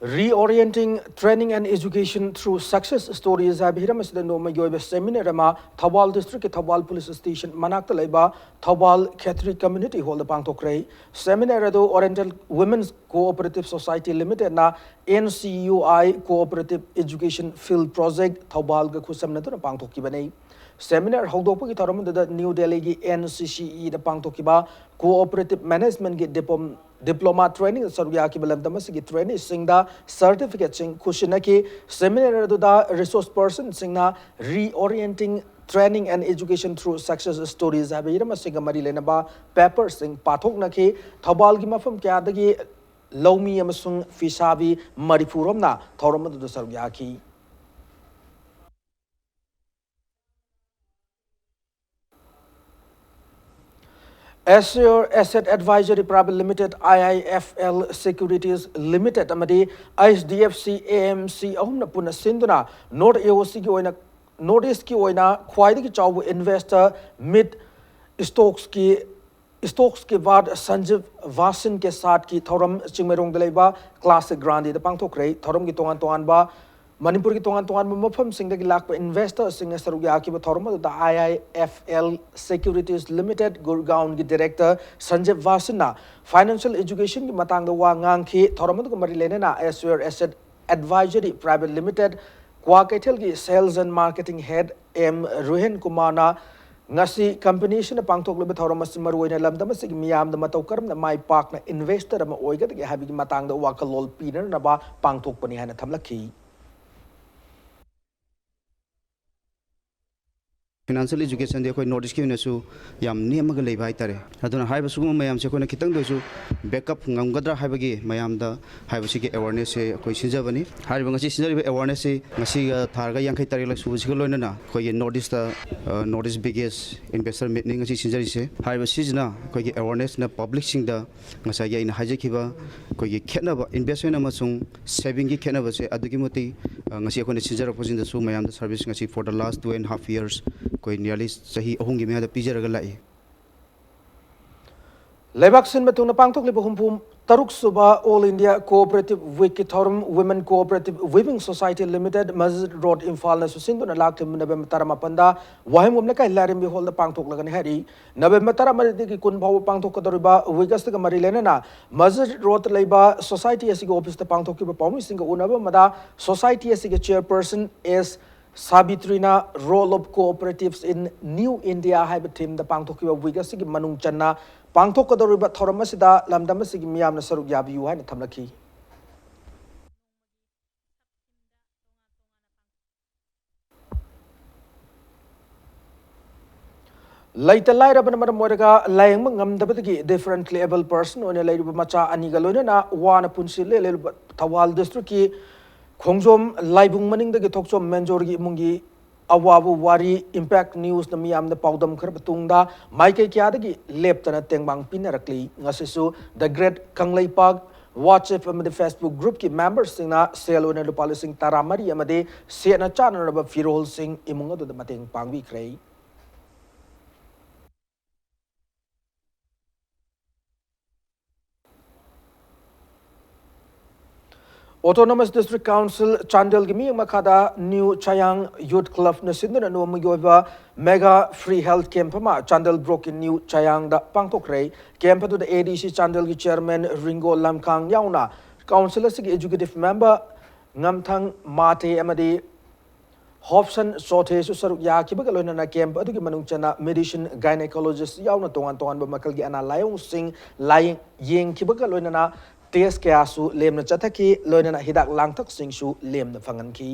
Reorienting training and education through success stories abhiram asida no mayoiba seminar ama Thawal district Thawal police station manakta laiba Thawal Catholic community hall the pangtokre seminar ado Oriental Women's Cooperative Society Limited na NCUI Cooperative Education Field Project Thawal ga khusamna to pangthoki banei Seminar Hogdopo ki Taramanda New Delhi ki NCCE the Pangtokiba Cooperative Management ki Diploma Training Sarvya ki Balamdamas ki training singda certificate sing Kushinaki Seminar da resource person singna reorienting training and education through success stories abirama singa mari lenaba paper sing pathok naki Thawal ki mafam kyadagi Lomi amasung Fisabi Maripuromna Thoramada Sarvya ki Assure Asset Advisory Private Limited IIFL Securities Limited amadi ISDFC AMC ahumna puna sinduna Nord AOC ki oina Notice ki oina khwaidagi chawbu investor mid stocks ki Stokes के बाद संजीव वासिन के साथ की थौरम चिंगमेरोंग दलेबा classic ग्रांडी the पांगथोक्रे थौरम की तोंगान तोंगानबा मणिपुर की तोंगान तोंगानबा मफम सिंगदगी Lakpa investor सिंग सरुक याकीबा थौरम द IIFL Securities Limited गुरगांव की डायरेक्टर संजीव वासिना फाइनेंशियल एजुकेशन की मतंग वा ngang थौरम द मरी लेनेना एसवेयर एसेट एडवाइजरी प्राइवेट लिमिटेड क्वाकेथल की sales and marketing head M Ruhen कुमारना ngasi company sina pangthok lebe thoram asi maruina lamdam asi miyam da matau karam na mai park na investor ma oiga de habi matang da wakalol piner na ba pangthok pani hana thamlakhi financial education de koi notice ki nasu yam niam ga lei bai tare aduna haiba sugu mayam se koi na kitang doisu backup ngamgadra haiba gi mayam da haiba si ki awareness se koi sinjabani haiba ngasi sinjari awareness se ngasi tharga yankhai tarik lak subu si loina na koi notice da notice biggest investor meeting ngasi sinjari se haiba si jina koi gi awareness na public sing da ngasa ya ina haje khiba koi gi khena ba investment amasung saving gi khena ba se adugi moti ngasi koi na sinjara pojin da su mayam da service ngasi for the last 2.5 years कोई nearly सही अहुंगी में पिजर अगर लाई लेबाक सिन में तुंग पांगथोक लेब हुमपुम तरुक सुबा all India cooperative week की थौरम women cooperative weaving society limited Masjid road Imphal ने सुसिंदुना लाखते नवेम्बर 13 वाहिम उमले का लारिम बि होल द पांगथोक लगन हेरी नवेम्बर 13 की कुन भाव पांगथोक दरिबा वीगस का मरी लेना मस्जिद रोड लेबा सोसाइटी एसी ऑफिस द पांगथोक की पाउमी सिंग उनब मदा सोसाइटी एसी के chairperson S Sabitrina role of cooperatives in New India haiba team da pangthokiba wigasi gi manung channa pangthokadoriba thoramasida lamdamasigi miyamna saruk yabiyu haina thamlaki laita lairabana maram moraga layang ngamdabadagi differently able person one lairuba macha aniga loina wana punsi le thawal district ki Khongjom लाइबुंग मनिंग दगे थोकचोम मेंजोर की इमुंगी अवाबु वारी impact news न मियाम the पाउदम खर बतुंगदा माइके क्या दगी लेपतना तेंगबांग पिनरकली ngasisu the great kanglaipak WhatsApp amade Facebook group की members सिंगना सेल ओने लुपा लिसिंग तारामरी amade सेना चानरब फिरोल सिंह इमुंग द मतेंग पांगवी ख्रै Autonomous District Council Chandel Gimi Makada New Chayang Youth Club Nasindana no Mugova Mega Free Health Camp Ma Chandel broke in New Chayang da Pangtokre Camp to the ADC Chandel Chairman Ringo Lamkang Yauna Council Executive Member Ngamthang Mate Amadi Hobson Sote Susaruk Yakibagalona na camp adu manung chana medicine gynecologist yauna tongan tongan ba makal gi ana layong sing lying yeng kibagalona na test कयासु लेमना चथकी लोइना हिदाक लांगथक सिंगसु लेमना फंगनकी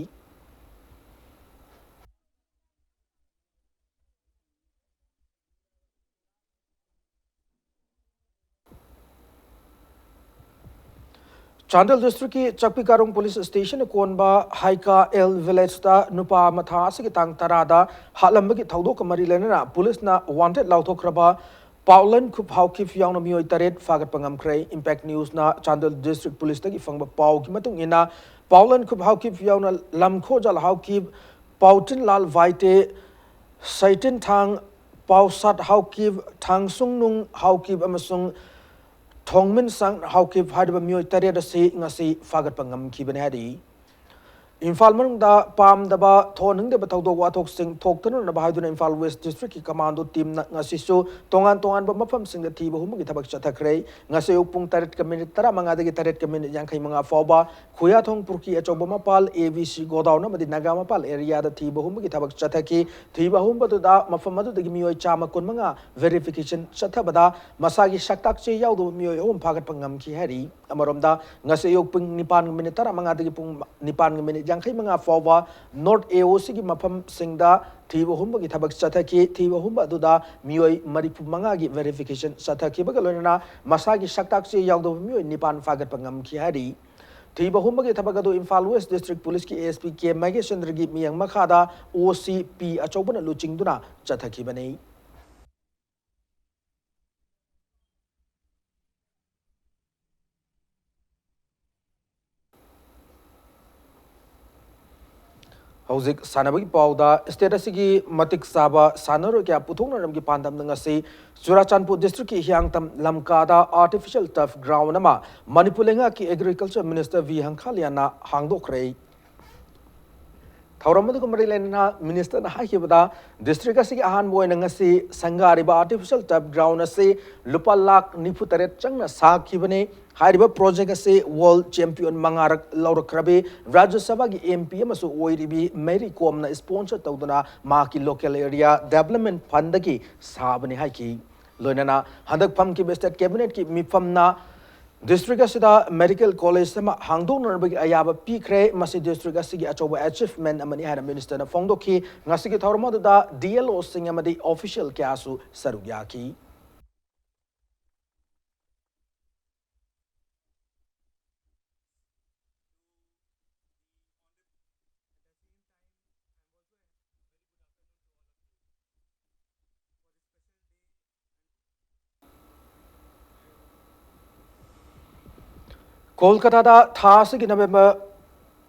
Chandel district की चकपीकारों पुलिस स्टेशन कोनबा हाइका एल विलेज ता नुपा मथा से तांग तरादा हालम की थौदोक मरी लेना पुलिस ना wanted लाउथोख्रबा Paulan Kup Haukif Yauna Mioy Taret Fagat Pangam Kray Impact News na Chandel District Police Tagi Fangba Pau Kimatung Ina Paulan Kup Haukif Yauna Lamko Jal Haukib Pautin Lal Vaite Saitin Tang Pausat Haukib Tang Sung Nung Haukib Amasung Tongmin Sang Haukib Hadaba Mioy Taret Si Ngasi Fagat Pangam Kibanadi Imphal manungda pam daba thoning de batawdo wathok sing thoktanu na bahaduna Imphal West District ki commando team na ngasisu tongan ba mafam sing da thiba humgi thabak chathakre ngase upung taret ka minute tara manga de taret ka minute yang khai manga foba khuya thong purki achoba mapal ABC godaw na madi naga mapal area da thiba humgi thabak chathaki thiba hum badu da mafam adu de mioi chama kun manga verification chathabada masagi shaktak che yawdo mioi hum phagat pangam ki hari amaromda ngase upung nipan minute tara manga de pung nipan minute Yankay mga fawa North AOC ki mapam singda thiba humba ki thabak chathaki thiba humba duda mioi maripu mga ki verification chathaki bagalona masagi shaktak se yawdo mioi nipan fagat pangam ki hari thiba humba ki thabak adu Imphal West District Police ki ASP ke Magesandra gi miyang makhada OCP achobana luching duna chathaki banei Hauzik sanabagi pauda state asigi matik saba sanaro kya puthongnaram gi pandam ngasi Churachandpur district ki hiangtam lamkada artificial turf ground ama Manipulenga ki agriculture minister V Hangkhaliana hangdokhrei Thauramadu kumari lena minister na hakibada district asigi ahan boina ngasi sangariba artificial turf ground ase lupa lakh nifutaret changna sakhibane हाइरिबा project असे world champion मंगारक लौरक्रबे राज्य सभा की MP अमसु ओइरिबी मेरी कोमना sponsor तौदना माकी लोकल एरिया डेवलपमेंट फंड की साबने हाइकी लोइनना हंदक फम की स्टेट कैबिनेट की मिफमना डिस्ट्रिक्ट असिदा मेडिकल कॉलेज समा हांगदोनरबगी अयाबा पीखरे मसी डिस्ट्रिक्ट असिगी अचौबा अचीवमेंट अमनि हाना मिनिस्टर ना फोंगदोखी ngasi ki thormodda DLO sing amadi official kyasu sarugyaki Kolkata thasi ki November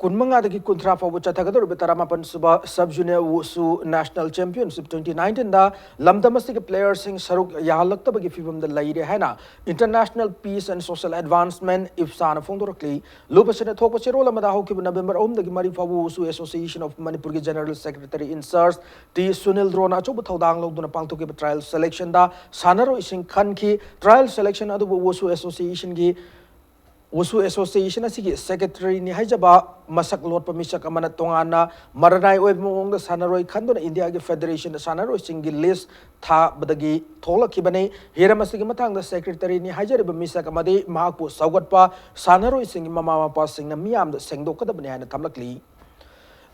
kunmanga dagi kuntra fawu chathagador betaramapan suba sub junior wusu national championship 2019 da lamdamasti ke players sing saruk yahalakta bagi fibam da laire haina international peace and social advancement ifsana fongdorkli lupasene thokpa role amada hokki November dagi mari fawu wusu association of Manipur ki general secretary in charge T Sunil Drona chobu thodang logduna pangthoki trial selection da sanaro ising khan ki trial selection adu wusu association ki Wusu Association asigi secretary ni haijaba masak lot pamisak amana tongana maranai oib mong sanaroi khandona India ge federation sanaroi singi list tha badagi thola kibane hera masigi matang da secretary ni haijare ba misak amade mahakpu saugatpa sanaroi singi mama mapa singna miyam da sengdok kadabane hana thamlakli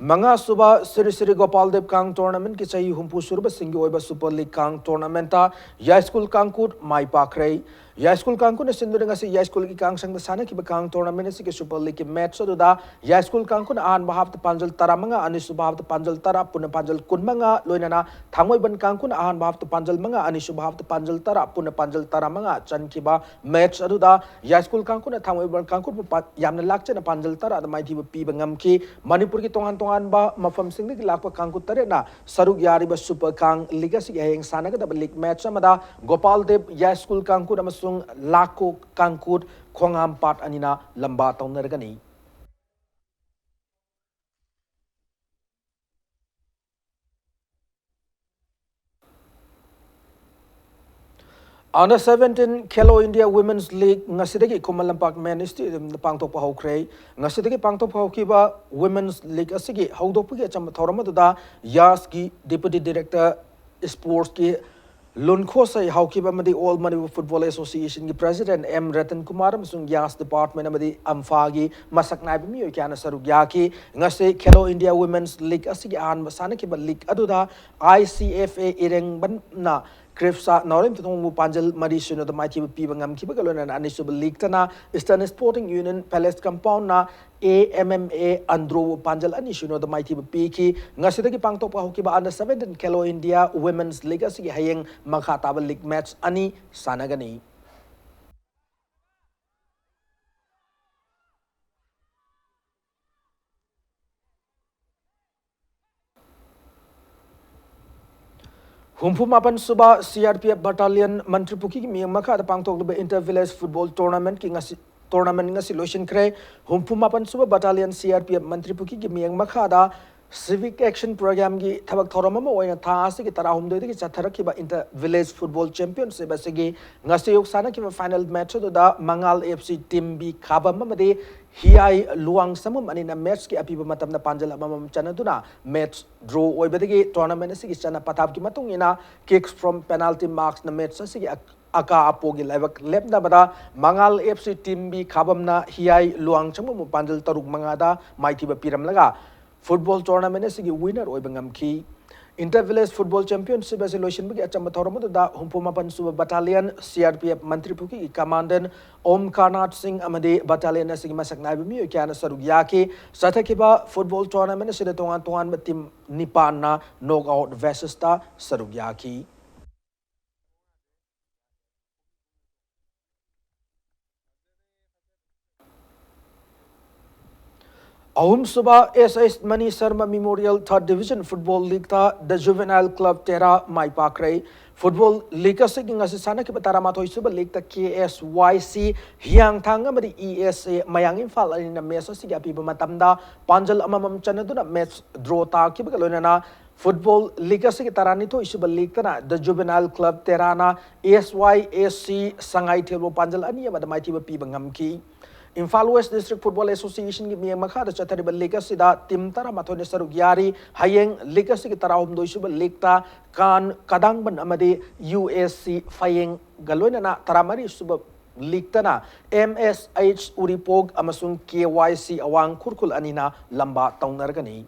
Manga suba Sri Sri Gopal Dev Kang tournament ki chahi humpu surba singi oiba Super League Kang tournament ta ya school Kangkut mai pakrei ya school Kangkut ne sinduranga se ya school ki Kang sang da sana ki ba Kang tournament se ki Super League ki match so da ya school Kangkut an bahap ta panjal taramanga ani subhap ta panjal tara puna panjal kunmanga loinana thangoi ban Kangkut an bahap ta panjal manga ani subhap ta panjal tara puna panjal taramanga chan ki ba match adu da ya school Kangkut na thangoi ban Kangkut yamna lakche na panjal tara da mai thi ba pi ba ngam ki Manipur ki tongan Anba mafam sing ni lakpa kangku tare na saruk yari ba super kang liga si heng sana ka league match amada Gopal Dev ya school kangku amasung lako kangku khongam pat anina lamba taunargani Under 17 Khelo India Women's League ngasidagi Kumalampak Men Stadium pangtok pa hokre ngasidagi pangtok pa hokiba Women's League asigi haudokpagi acham thoramada Yas ki Deputy Director Sports ki Lunko say haukiba madi All Manipur Football Association ki President M Ratan Kumar amsung Yas Department amadi amfagi masak naibi mi kyana sarugyaki ngase Khelo India Women's League asigi an masana ki league aduda ICFA ireng ban na Kripsa Norim Tumu Panjal Marishino the Mighty Pibangam Kibagalon and Anisub League Tana Eastern Sporting Union Palace Compound na AMMA Andro Panjal Anishino the Mighty Piki Nasidaki Pangtopa Hokiba under 17 Kelo India Women's Legacy Haying Makhataba League match Ani Sanagani. Humpumapan Suba CRPF Battalion Mantripuki Miyamaka the Pangtok Inter Village Football Tournament King Tournament nga solution kre Humpumapan Suba Battalion CRPF Mantripuki Miyamaka da Civic Action Program gi thabak thorama oina thasi ki tarahum de ki chatharak ba Inter Village Football Championship asigi ngasi yok sana ki final match do da Mangal FC team bi khaba mamade hiai luang samum ani na match ki apiba matam na panjal amam chanaduna match draw oibadagi tournament asigi chana pathap ki matung ina kicks from penalty marks na match asigi aka apogi levak lepna bada Mangal FC team bi khabam na hiai luang chamum panjal taruk mangada maiti ba piram laga Football tournament is the winner oibangam ki Inter Village Football Championship resolution bagi acham thorama da Humpumapan Suba Battalion CRPF Mantripuki Commandant Om Karnat Singh amade battalion asigi masak naibi mi kyana sarugyaki sathakiba football tournament sida tongan team nipan na knockout versus ta sarugyaki Ahum Suba SS Mani Sharma Memorial 3rd Division Football League ta the Juvenile Club Terra Mai Pakre Football League Siging as Sana Kibataramatoi Suba League ta KSYC Hiang Tanga Madi ESA Mayang Infal in a Mesa Sigapi Matamda Panjal Amam Chanaduna match draw ta Kibakalona Football League Tarani Suba League the Juvenile Club Terana SYSC Sangai Table Panjal Ania Madamati Pibangamki Imphal West District Football Association ki miyang makha da chathariba liga sida tim tara mathone saruk yari hayeng liga si tarahum doisuba ligta kan kadang ban amadi USC fayeng galoina na taramari suba ligta na MSH Uripog amasung KYC awang kurkul anina lamba taunargani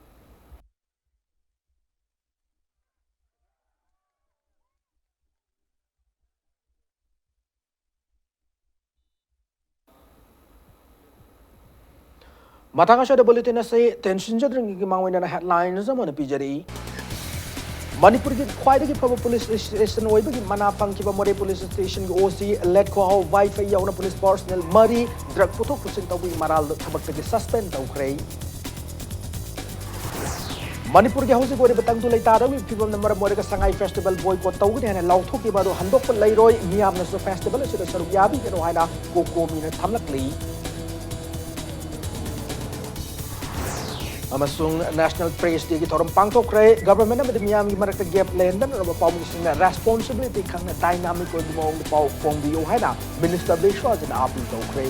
Matang asyada bulletin na say tension jadring gimawin na headlines mo na PJD. Manipuri ki khwaida ki phaba police station oi bagi manapang ki More police station ki OC let ko how wifi yaw na police personnel mari drug putok pusin tawi maral thabak ki suspend taw krei. Manipur ki hausi gore batang tu lai ta dawi fibam number more ka sangai festival boycott taw ni na law thok ki baro handok pa lai roi miam na so festival sida saru yabi ke no haina ko mi na thamlak li. Amasung National Praise Day ki thoram pangthok kray government na miyam ki marak gap lendan na pau mi na responsibility khang na dynamic ko mo pau phong bio hai na minister Bishwa jin api to kray